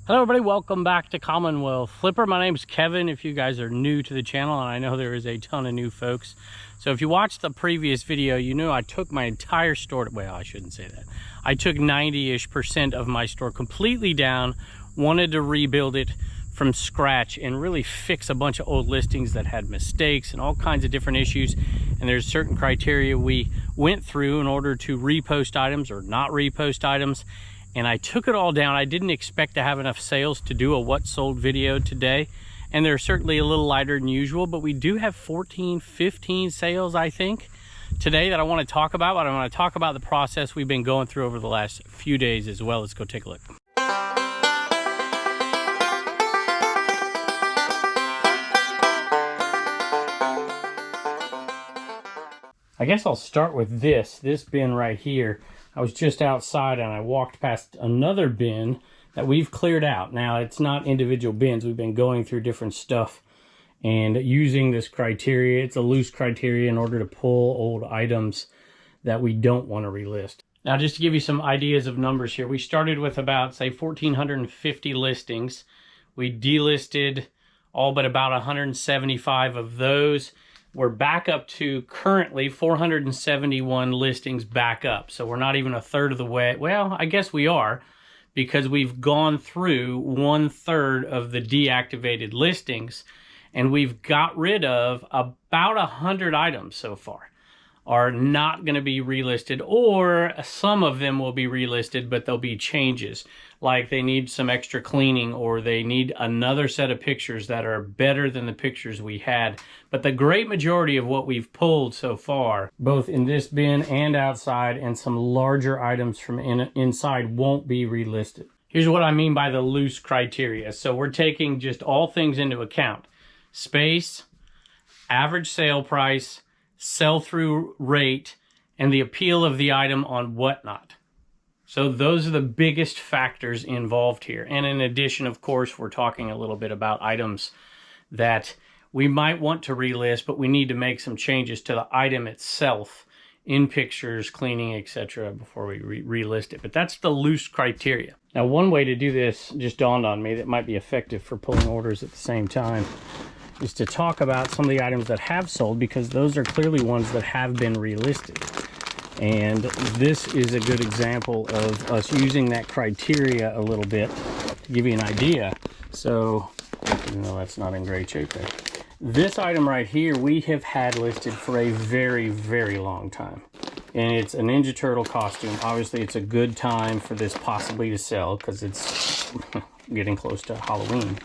Hello everybody, welcome back to Commonwealth Flipper. My name is Kevin if you guys are new to the channel, and I know there is a ton of new folks. So if you watched the previous video, you knew I took my entire store, well, I shouldn't say that. I took 90-ish% of my store completely down, wanted to rebuild it from scratch and really fix a bunch of old listings that had mistakes and all kinds of different issues. And there's certain criteria we went through in order to repost items or not repost items. And I took it all down. I didn't expect to have enough sales to do a what sold video today. And they're certainly a little lighter than usual, but we do have 14, 15 sales, I think, today that I want to talk about. But I want to talk about the process we've been going through over the last few days as well. Let's go take a look. I guess I'll start with this bin right here. I was just outside and I walked past another bin that we've cleared out. Now, it's not individual bins. We've been going through different stuff and using this criteria. It's a loose criteria in order to pull old items that we don't want to relist. Now, just to give you some ideas of numbers here, we started with about, say, 1,450 listings. We delisted all but about 175 of those. We're back up to currently 471 listings back up. So we're not even a third of the way. Well, I guess we are, because we've gone through 1/3 of the deactivated listings and we've got rid of about 100 items so far are not going to be relisted, or some of them will be relisted, but there'll be changes. Like they need some extra cleaning, or they need another set of pictures that are better than the pictures we had. But the great majority of what we've pulled so far, both in this bin and outside, and some larger items from inside, won't be relisted. Here's what I mean by the loose criteria. So we're taking just all things into account: space, average sale price, sell-through rate, and the appeal of the item on Whatnot. So those are the biggest factors involved here. And in addition, of course, we're talking a little bit about items that we might want to relist, but we need to make some changes to the item itself in pictures, cleaning, etc. before we relist it. But that's the loose criteria. Now, one way to do this just dawned on me that might be effective for pulling orders at the same time is to talk about some of the items that have sold, because those are clearly ones that have been relisted. And this is a good example of us using that criteria a little bit to give you an idea. So, no, that's not in great shape there. This item right here, we have had listed for a very, very long time. And it's a Ninja Turtle costume. Obviously, it's a good time for this possibly to sell because it's getting close to Halloween.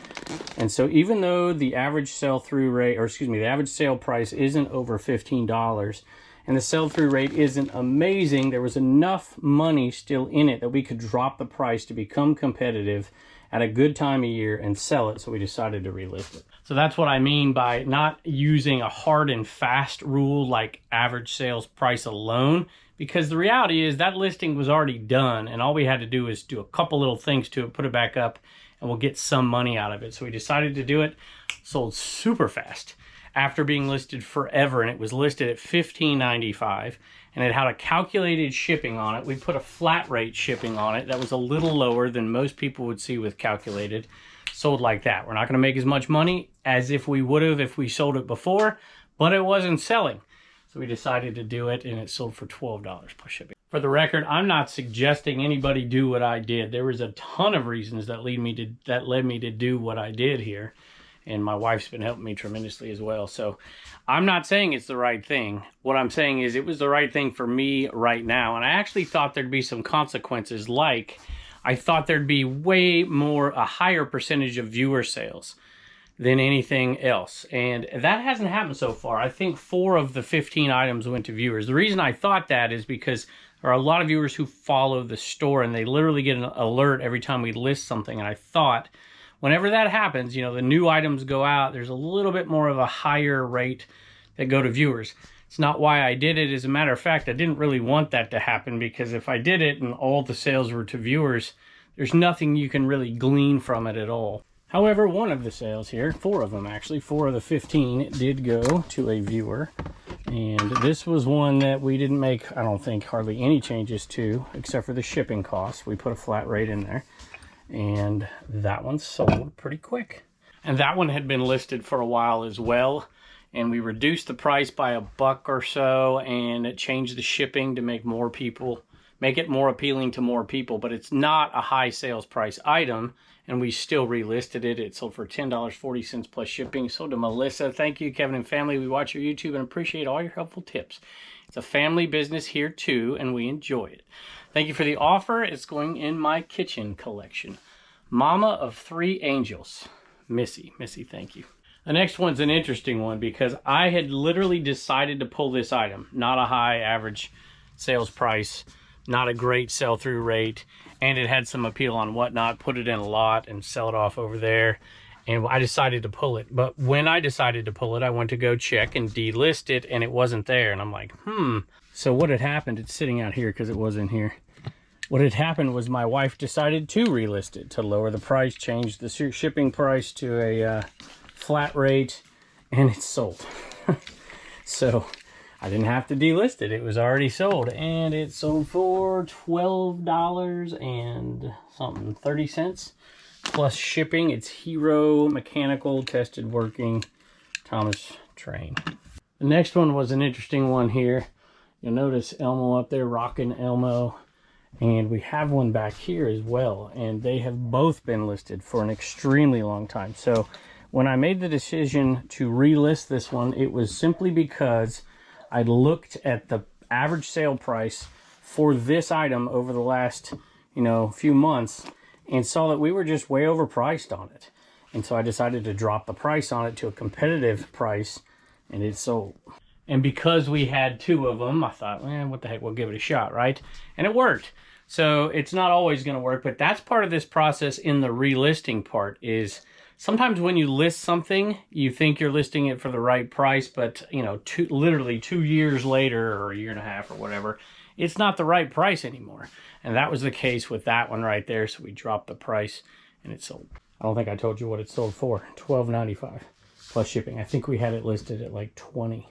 And so even though the average sell-through rate, or excuse me, the average sale price isn't over $15 and the sell-through rate isn't amazing, there was enough money still in it that we could drop the price to become competitive at a good time of year and sell it. So we decided to relist it. So that's what I mean by not using a hard and fast rule like average sales price alone, because the reality is that listing was already done and all we had to do is do a couple little things to it, put it back up, and we'll get some money out of it. So we decided to do it. Sold super fast after being listed forever, and it was listed at $15.95, and it had a calculated shipping on it. We put a flat rate shipping on it that was a little lower than most people would see with calculated. Sold like that. We're not going to make as much money as if we would have if we sold it before, but it wasn't selling. So we decided to do it, and it sold for $12 plus shipping. For the record, I'm not suggesting anybody do what I did. There was a ton of reasons that led me to do what I did here. And my wife's been helping me tremendously as well. So I'm not saying it's the right thing. What I'm saying is it was the right thing for me right now. And I actually thought there'd be some consequences, like I thought there'd be a higher percentage of viewer sales than anything else. And that hasn't happened so far. I think 4 of the 15 items went to viewers. The reason I thought that is because there are a lot of viewers who follow the store and they literally get an alert every time we list something. And I thought whenever that happens, you know, the new items go out, there's a little bit more of a higher rate that go to viewers. It's not why I did it. As a matter of fact, I didn't really want that to happen, because if I did it and all the sales were to viewers, there's nothing you can really glean from it at all. However, one of the sales here, 4 of them actually, 4 of the 15 did go to a viewer. And this was one that we didn't make, I don't think, hardly any changes to, except for the shipping costs. We put a flat rate in there. And that one sold pretty quick. And that one had been listed for a while as well. And we reduced the price by $1 or so, and it changed the shipping to make it more appealing to more people. But it's not a high sales price item, and we still relisted it. It sold for $10.40 plus shipping. Sold to Melissa. Thank you, Kevin and family. We watch your YouTube and appreciate all your helpful tips. It's a family business here too, and we enjoy it. Thank you for the offer. It's going in my kitchen collection. Mama of 3 angels. Missy, thank you. The next one's an interesting one because I had literally decided to pull this item. Not a high average sales price, not a great sell-through rate, and it had some appeal on whatnot. Put it in a lot and sell it off over there, and I decided to pull it. But when I decided to pull it, I went to go check and delist it, and it wasn't there. And I'm like, So what had happened, it's sitting out here because it was in here. What had happened was my wife decided to relist it, to lower the price, change the shipping price to a flat rate, and it sold. So I didn't have to delist it. It was already sold, and it sold for $12 and something, 30 cents plus shipping. It's Hero Mechanical, tested working, Thomas Train. The next one was an interesting one here. You'll notice Elmo up there, rocking Elmo. And we have one back here as well, and they have both been listed for an extremely long time. So when I made the decision to relist this one, it was simply because I looked at the average sale price for this item over the last, few months and saw that we were just way overpriced on it. And so I decided to drop the price on it to a competitive price, and it sold. And because we had 2 of them, I thought, what the heck, we'll give it a shot, right? And it worked. So it's not always going to work, but that's part of this process in the relisting part is sometimes when you list something, you think you're listing it for the right price, but literally 2 years later or a year and a half or whatever, it's not the right price anymore. And that was the case with that one right there. So we dropped the price and it sold. I don't think I told you what it sold for. $12.95 plus shipping. I think we had it listed at like $20.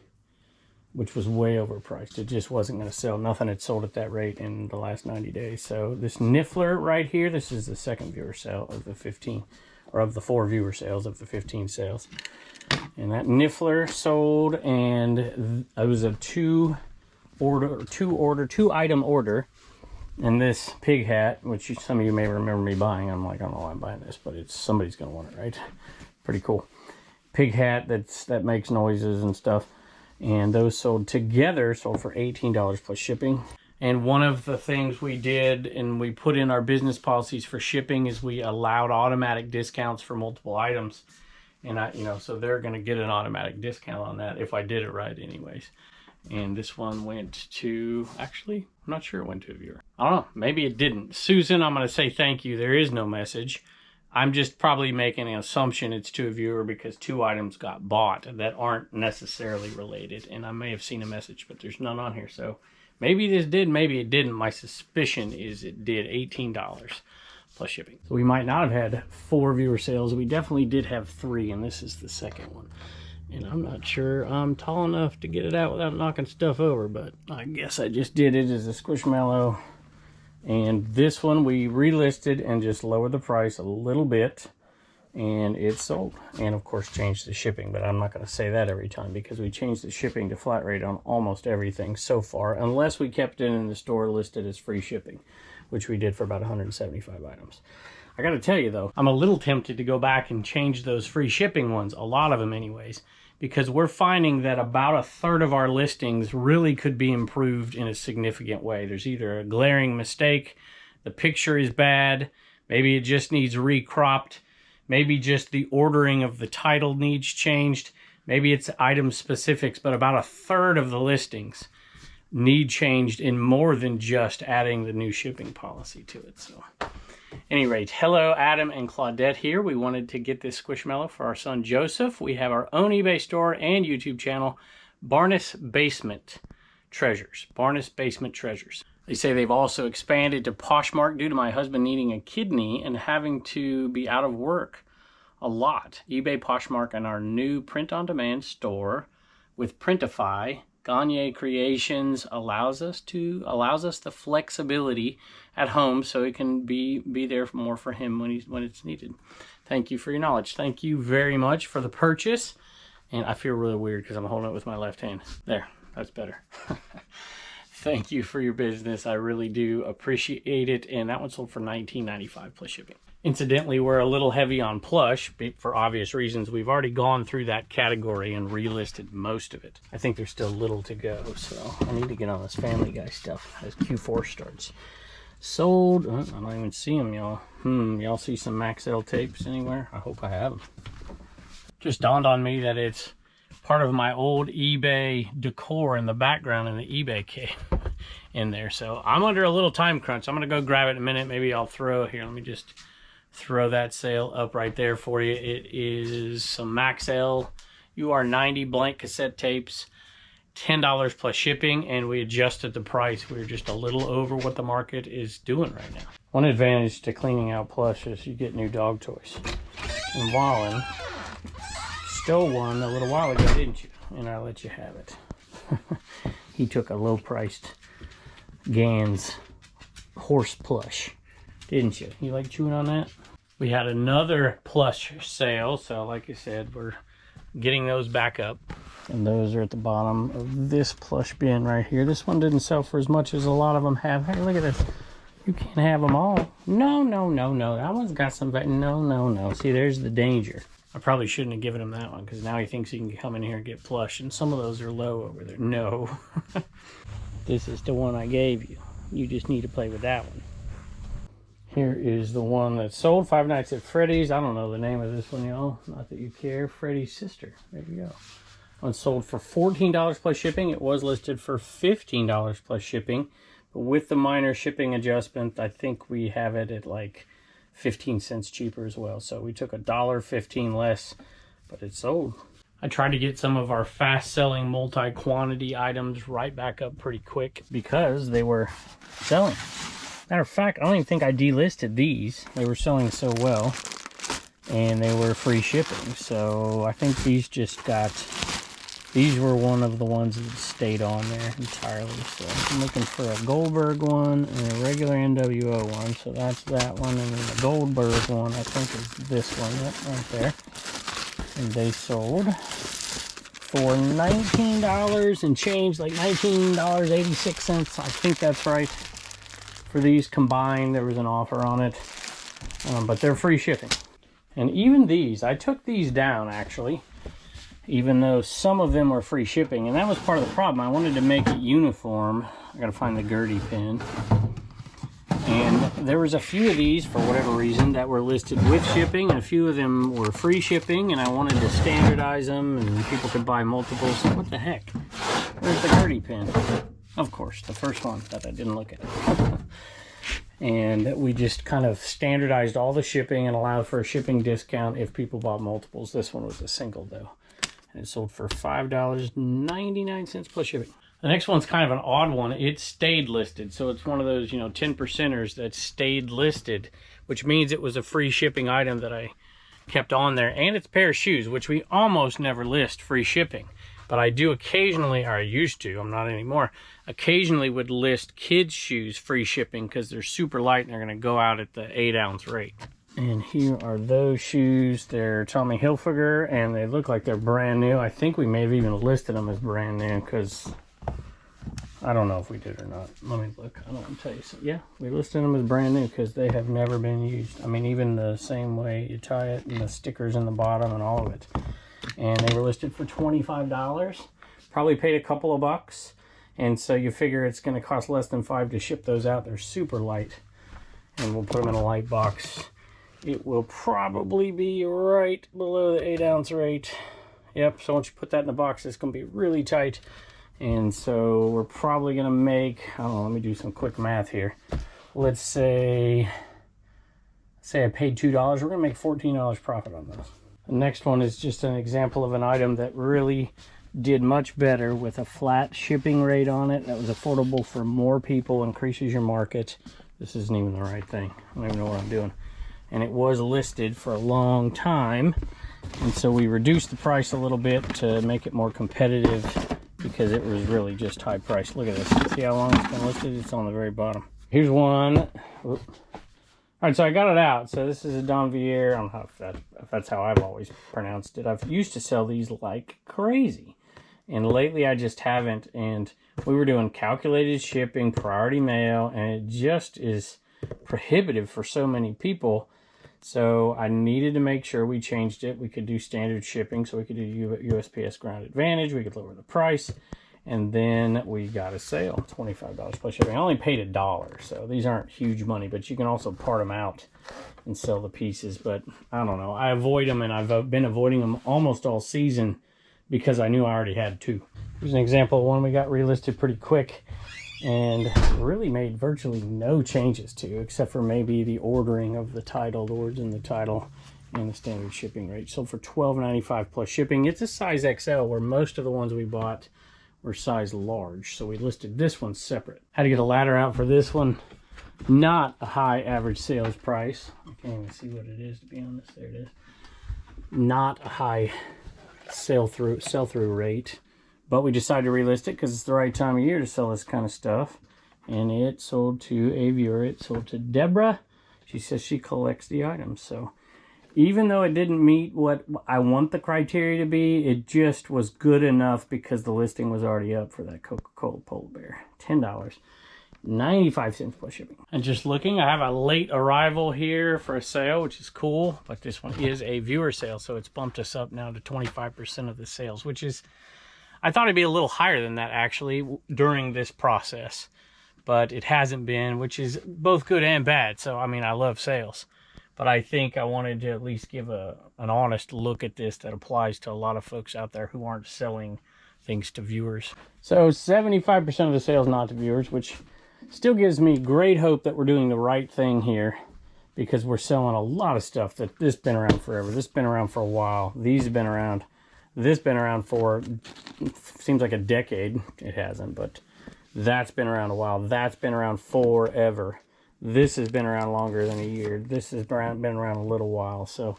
Which was way overpriced. It just wasn't going to sell. Nothing had sold at that rate in the last 90 days. So this Niffler right here, this is the second viewer sale of the 15, or of the 4 viewer sales of the 15 sales. And that Niffler sold, and it was a 2 item order. And this pig hat, which some of you may remember me buying. I'm like, I don't know why I'm buying this, but somebody's going to want it, right? Pretty cool. Pig hat that makes noises and stuff. And those sold together, sold for $18 plus shipping. And one of the things we did, and we put in our business policies for shipping, is we allowed automatic discounts for multiple items. And so they're going to get an automatic discount on that if I did it right anyways. And this one went to, actually, I'm not sure it went to a viewer. I don't know, maybe it didn't. Susan, I'm going to say thank you. There is no message. I'm just probably making an assumption it's to a viewer because 2 items got bought that aren't necessarily related. And I may have seen a message, but there's none on here. So maybe this did, maybe it didn't. My suspicion is it did. $18 plus shipping. So we might not have had 4 viewer sales. We definitely did have 3, and this is the second one. And I'm not sure I'm tall enough to get it out without knocking stuff over, but I guess I just did it as a squishmallow. And this one we relisted and just lowered the price a little bit, and it sold. And of course changed the shipping, but I'm not going to say that every time because we changed the shipping to flat rate on almost everything so far, unless we kept it in the store listed as free shipping, which we did for about 175 items. I got to tell you though, I'm a little tempted to go back and change those free shipping ones, a lot of them anyways, because we're finding that about 1/3 of our listings really could be improved in a significant way. There's either a glaring mistake, the picture is bad, maybe it just needs recropped, maybe just the ordering of the title needs changed, maybe it's item specifics, but about 1/3 of the listings need changed in more than just adding the new shipping policy to it. So any rate, hello, Adam and Claudette here. We wanted to get this squishmallow for our son Joseph. We have our own eBay store and YouTube channel, Barnes Basement Treasures. Barnes Basement Treasures. They say they've also expanded to Poshmark due to my husband needing a kidney and having to be out of work a lot. eBay, Poshmark, and our new print-on-demand store with Printify, Gagne Creations allows us the flexibility at home, so it can be there more for him when it's needed. Thank you for your knowledge. Thank you very much for the purchase. And I feel really weird because I'm holding it with my left hand. There, that's better. Thank you for your business. I really do appreciate it. And that one sold for $19.95 plus shipping. Incidentally, we're a little heavy on plush for obvious reasons. We've already gone through that category and relisted most of it. I think there's still little to go, so I need to get on this Family Guy stuff as Q4 starts. Sold, I don't even see them, y'all. Y'all see some Max L tapes anywhere? I hope I have them. Just dawned on me that it's part of my old eBay decor in the background in the eBay cave in there. So I'm under a little time crunch. I'm gonna go grab it in a minute. Maybe I'll throw here. Let me just throw that sale up right there for you. It is some Max L UR90 blank cassette tapes, $10 plus shipping, and we adjusted the price. We're just a little over what the market is doing right now. One advantage to cleaning out plush is you get new dog toys. And Wallen stole one a little while ago, didn't you? And I let you have it. He took a low-priced Gans horse plush, didn't you? You like chewing on that? We had another plush sale, so like I said, we're getting those back up. And those are at the bottom of this plush bin right here. This one didn't sell for as much as a lot of them have. Hey, look at this. You can't have them all. No, no, no, no. That one's got some... No, no, no. See, there's the danger. I probably shouldn't have given him that one because now he thinks he can come in here and get plush. And some of those are low over there. No. This is the one I gave you. You just need to play with that one. Here is the one that sold, Five Nights at Freddy's. I don't know the name of this one, y'all. Not that you care. Freddy's Sister. There you go. One sold for $14 plus shipping. It was listed for $15 plus shipping. But with the minor shipping adjustment, I think we have it at like 15 cents cheaper as well. So we took $1.15 less, but it sold. I tried to get some of our fast-selling multi-quantity items right back up pretty quick because they were selling. Matter of fact, I don't even think I delisted these. They were selling so well, and they were free shipping. So I think these just got... These were one of the ones that stayed on there entirely. So I'm looking for a Goldberg one and a regular NWO one. So that's that one. And then the Goldberg one, I think, is this one. Yep, right there. And they sold for $19 and change, like $19.86. I think that's right. For these combined, there was an offer on it. But they're free shipping. And even these, I took these down actually, even though some of them were free shipping, and that was part of the problem. I wanted to make it uniform. I gotta find the Gertie pin. And there was a few of these, for whatever reason, that were listed with shipping, and a few of them were free shipping, and I wanted to standardize them, and people could buy multiples. What the heck? Where's the Gertie pin? Of course, the first one that I didn't look at. And we just kind of standardized all the shipping and allowed for a shipping discount if people bought multiples. This one was a single, though. And it sold for $5.99 plus shipping. The next one's kind of an odd one. It stayed listed. So it's one of those, 10%ers that stayed listed, which means it was a free shipping item that I kept on there. And it's a pair of shoes, which we almost never list free shipping. But I do occasionally, or I used to, I'm not anymore, occasionally would list kids' shoes free shipping because they're super light and they're going to go out at the 8-ounce rate. And here are those shoes. They're Tommy Hilfiger, and they look like they're brand new. I think we may have even listed them as brand new because I don't know if we did or not. Let me look. I don't want to tell you. So, yeah, we listed them as brand new because they have never been used. I mean, even the same way you tie it and the stickers in the bottom and all of it. And they were listed for $25. Probably paid a couple of bucks. And so you figure it's going to cost less than $5 to ship those out. They're super light. And we'll put them in a light box. It will probably be right below the 8-ounce rate. Yep, so once you put that in the box, it's going to be really tight. And so we're probably going to make, I don't know, let me do some quick math here. Let's say I paid $2. We're going to make $14 profit on those. The next one is just an example of an item that really did much better with a flat shipping rate on it. That was affordable for more people, increases your market. This isn't even the right thing. I don't even know what I'm doing. And it was listed for a long time, and so we reduced the price a little bit to make it more competitive because it was really just high price. Look at this. See how long it's been listed? It's on the very bottom. Here's one. All right, so I got it out. So this is a Donvier. I don't know if that's how I've always pronounced it. I've used to sell these like crazy, and lately I just haven't. And we were doing calculated shipping, priority mail, and it just is prohibitive for so many people. So I needed to make sure we changed it. We could do standard shipping, so we could do USPS Ground Advantage. We could lower the price. And then we got a sale, $25 plus shipping. I only paid $1, so these aren't huge money, but you can also part them out and sell the pieces. But I don't know. I avoid them, and I've been avoiding them almost all season because I knew I already had 2. Here's an example of one we got relisted pretty quick and really made virtually no changes to, except for maybe the ordering of the title, the words in the title, and the standard shipping rate. So for $12.95 plus shipping, it's a size XL, where most of the ones we bought were size large. So we listed this one separate. Had to get a ladder out for this one. Not a high average sales price. I can't even see what it is, to be honest. There it is. Not a high sell-through rate. But we decided to relist it because it's the right time of year to sell this kind of stuff. And it sold to a viewer. It sold to Deborah. She says she collects the items. So even though it didn't meet what I want the criteria to be, it just was good enough because the listing was already up for that Coca-Cola Polar Bear. $10.95 plus shipping. And just looking, I have a late arrival here for a sale, which is cool. But this one is a viewer sale, so it's bumped us up now to 25% of the sales, which is... I thought it'd be a little higher than that, actually, during this process. But it hasn't been, which is both good and bad. So, I mean, I love sales. But I think I wanted to at least give an honest look at this that applies to a lot of folks out there who aren't selling things to viewers. So 75% of the sales not to viewers, which still gives me great hope that we're doing the right thing here, because we're selling a lot of stuff that this has been around forever. This has been around for a while. These have been around. This has been around for, seems like a decade. It hasn't, but that's been around a while. That's been around forever. This has been around longer than a year. This has been around a little while. So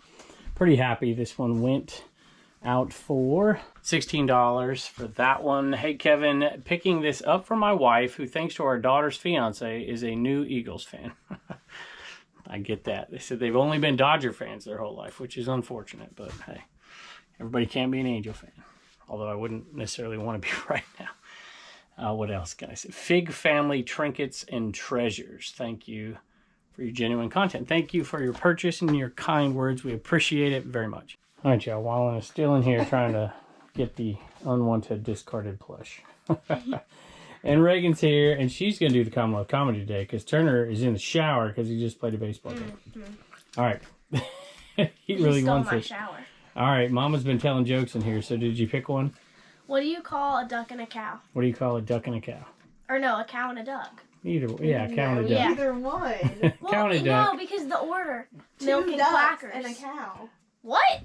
pretty happy. This one went out for $16 for that one. Hey, Kevin, picking this up for my wife, who, thanks to our daughter's fiance, is a new Eagles fan. I get that. They said they've only been Dodger fans their whole life, which is unfortunate, but hey, everybody can't be an Angel fan. Although I wouldn't necessarily want to be right now. What else can I say? Fig Family Trinkets and Treasures. Thank you for your genuine content. Thank you for your purchase and your kind words. We appreciate it very much. All right, y'all. While I'm still in here trying to get the unwanted discarded plush. And Reagan's here, and she's going to do the Commonwealth comedy today because Turner is in the shower because he just played a baseball game. All right. he really wants my shower. All right. Mama's been telling jokes in here, so did you pick one? What do you call a duck and a cow? What do you call a duck and a cow? Or no, a cow and a duck. Either, yeah, a cow and a duck. Yeah. Either one. Cow and a duck. No, because the order. Milk and quackers. quackers. And a cow. What?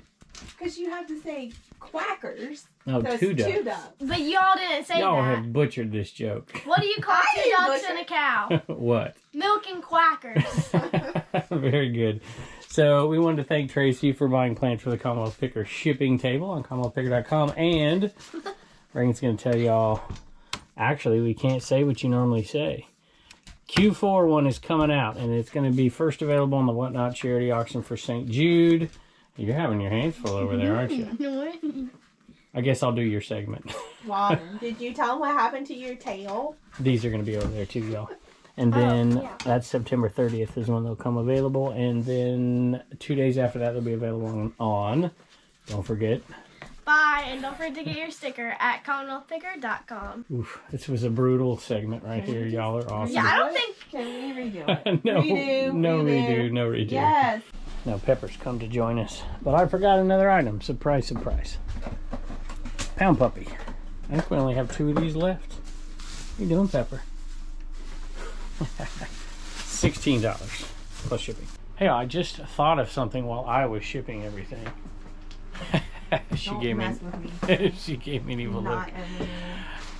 Because you have to say quackers. No, so two ducks. Two ducks. But y'all didn't say Y'all that. have butchered this joke. What do you call I two didn't ducks butcher and a cow? What? Milk and quackers. Very good. So we wanted to thank Tracy for buying plants for the Commonwealth Picker shipping table on CommonwealthPicker.com. And Reagan's going to tell y'all, actually, we can't say what you normally say. Q4 one is coming out, and it's going to be first available on the Whatnot charity auction for St. Jude. You're having your hands full over there, aren't you? I guess I'll do your segment. Wow. Did you tell them what happened to your tail? These are going to be over there too, y'all. And then that's September 30th is when they'll come available. And then 2 days after that, they'll be available on don't forget. Bye, and don't forget to get your sticker at CommonwealthPicker.com. Oof, this was a brutal segment right here. Y'all are awesome. Yeah, I don't think... Can we redo it? no redo. No redo. Yes. Now Pepper's come to join us. But I forgot another item. Surprise, surprise. Pound Puppy. I think we only have 2 of these left. What are you doing, Pepper? $16 plus shipping. Hey, I just thought of something while I was shipping everything. She gave me an evil look.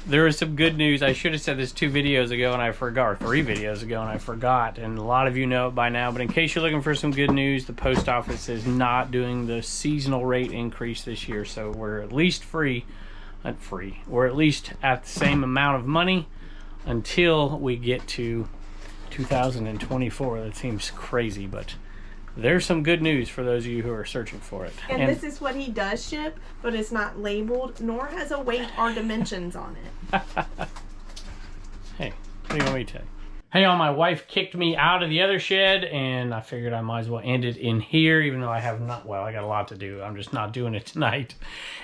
There was some good news. I should have said this 2 videos ago and I forgot, or 3 videos ago and I forgot, and a lot of you know it by now, but in case you're looking for some good news, the post office is not doing the seasonal rate increase this year, so we're at least free not free, or at least at the same amount of money until we get to 2024. That seems crazy, but there's some good news for those of you who are searching for it. And this is what he does ship, but it's not labeled, nor has a weight or dimensions on it. Hey, what do you want me to tell you? Hey, y'all, my wife kicked me out of the other shed, and I figured I might as well end it in here, even though I have not, well, I got a lot to do. I'm just not doing it tonight.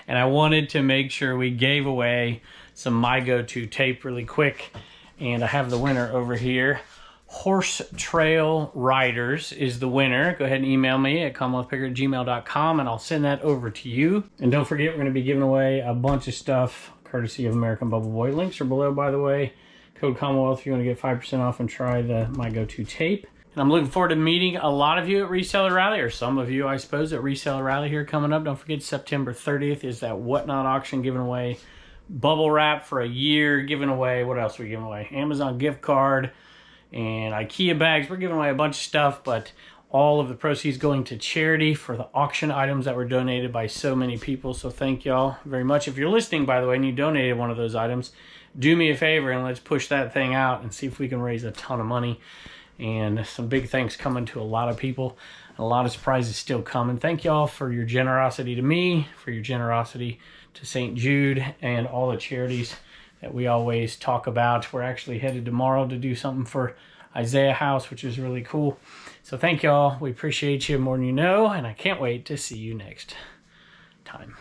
And I wanted to make sure we gave away some My Go2 tape really quick. And I have the winner over here. Horse Trail Riders is the winner. Go ahead and email me at commonwealthpicker@gmail.com, and I'll send that over to you. And don't forget, we're going to be giving away a bunch of stuff courtesy of American Bubble Boy. Links are below, by the way. Code Commonwealth if you want to get 5% off and try the My Go2 tape. And I'm looking forward to meeting a lot of you at Reseller Rally, or some of you, I suppose, at Reseller Rally here coming up. Don't forget, September 30th is that Whatnot auction, giving away bubble wrap for a year, giving away, what else are we giving away? Amazon gift card and IKEA bags. We're giving away a bunch of stuff, but all of the proceeds going to charity for the auction items that were donated by so many people. So thank y'all very much. If you're listening, by the way, and you donated one of those items, do me a favor and let's push that thing out and see if we can raise a ton of money. And some big thanks coming to a lot of people. A lot of surprises still coming. Thank y'all for your generosity to me, for your generosity to St. Jude and all the charities that we always talk about. We're actually headed tomorrow to do something for Isaiah House, which is really cool. So thank y'all. We appreciate you more than you know, and I can't wait to see you next time.